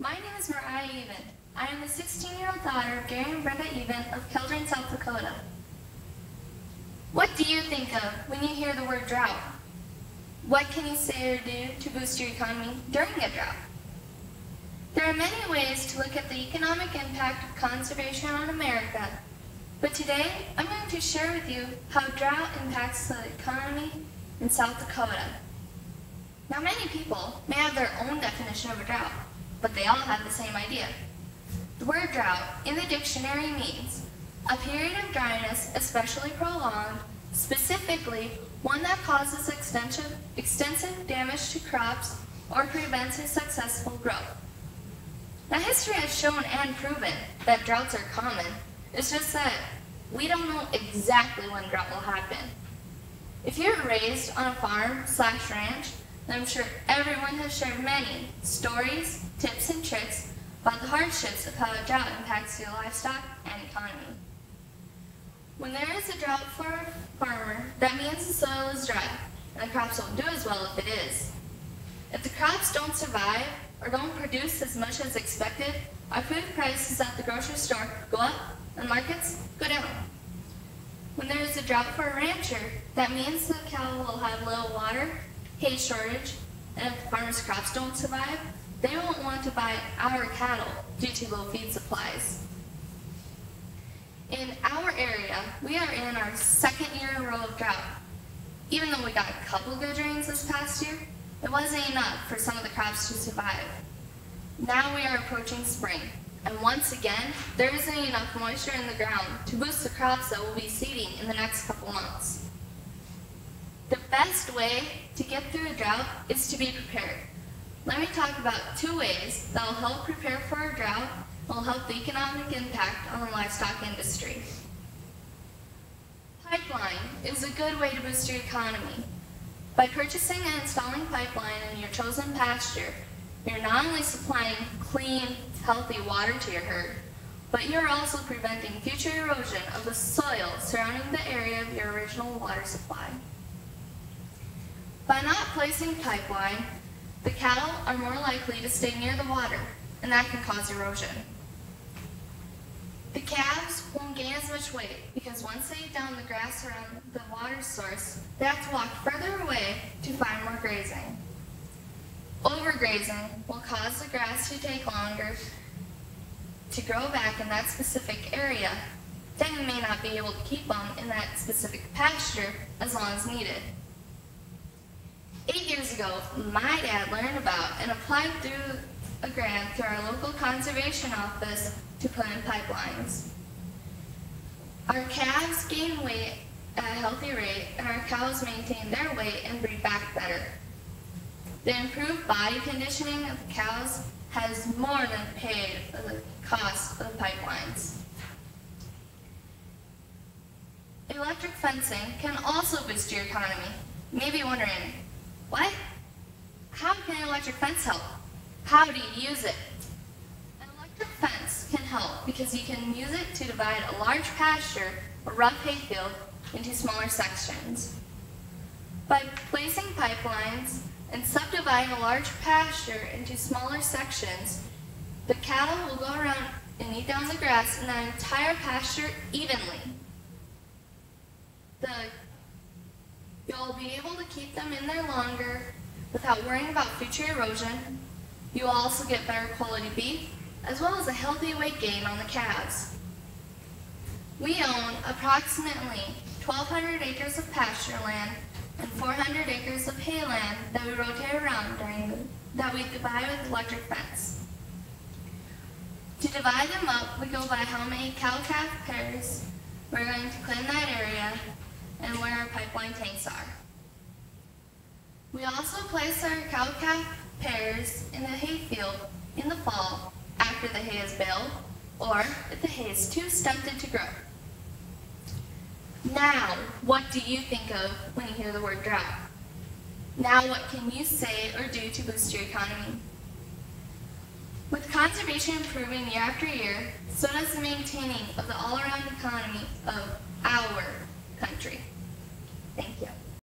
My name is Moriah Even. I am the 16-year-old daughter of Gary and Brenda Even of Keldron, South Dakota. What do you think of when you hear the word drought? What can you say or do to boost your economy during a drought? There are many ways to look at the economic impact of conservation on America, but today I'm going to share with you how drought impacts the economy in South Dakota. Now, many people may have their own definition of a drought, but they all have the same idea. The word drought in the dictionary means a period of dryness, especially prolonged, specifically one that causes extensive damage to crops or prevents a successful growth. Now, history has shown and proven that droughts are common. It's just that we don't know exactly when drought will happen. If you're raised on a farm/ranch, then I'm sure everyone has shared many stories, tips, and tricks about the hardships of how a drought impacts your livestock and economy. When there is a drought for a farmer, that means the soil is dry, and the crops won't do as well if it is. If the crops don't survive or don't produce as much as expected, our food prices at the grocery store go up and markets go down. When there is a drought for a rancher, that means the cow will have little water, hay shortage, and if the farmer's crops don't survive, they won't want to buy our cattle due to low feed supplies. In our area, we are in our second year in a row of drought. Even though we got a couple good rains this past year, it wasn't enough for some of the crops to survive. Now we are approaching spring, and once again, there isn't enough moisture in the ground to boost the crops that will be seeding in the next couple months. The best way to get through a drought is to be prepared. Let me talk about 2 ways that will help prepare for a drought and will help the economic impact on the livestock industry. Pipeline is a good way to boost your economy. By purchasing and installing pipeline in your chosen pasture, you're not only supplying clean, healthy water to your herd, but you're also preventing future erosion of the soil surrounding the area of your original water supply. By not placing pipeline, the cattle are more likely to stay near the water, and that can cause erosion. The calves won't gain as much weight because once they eat down the grass around the water source, they have to walk further away to find more grazing. Overgrazing will cause the grass to take longer to grow back in that specific area. Then you may not be able to keep them in that specific pasture as long as needed. 8 years ago, my dad learned about and applied through a grant through our local conservation office to put in pipelines. Our calves gain weight at a healthy rate, and our cows maintain their weight and breed back better. The improved body conditioning of the cows has more than paid for the cost of the pipelines. Electric fencing can also boost your economy. You may be wondering, what? How can an electric fence help? How do you use it? An electric fence can help because you can use it to divide a large pasture or rough hayfield into smaller sections. By placing pipelines and subdividing a large pasture into smaller sections, the cattle will go around and eat down the grass in that entire pasture evenly. You'll be able to keep them in there longer without worrying about future erosion. You will also get better quality beef, as well as a healthy weight gain on the calves. We own approximately 1,200 acres of pasture land and 400 acres of hay land that we rotate around that we divide with electric fence. To divide them up, we go by how many cow-calf pairs we're going to put in that area and where our pipeline tanks are. We also place our cow-calf pairs in the hayfield in the fall after the hay is baled, or if the hay is too stunted to grow. Now, what do you think of when you hear the word drought? Now, what can you say or do to boost your economy? With conservation improving year after year, so does the maintaining of the all-around economy of our country. Thank you.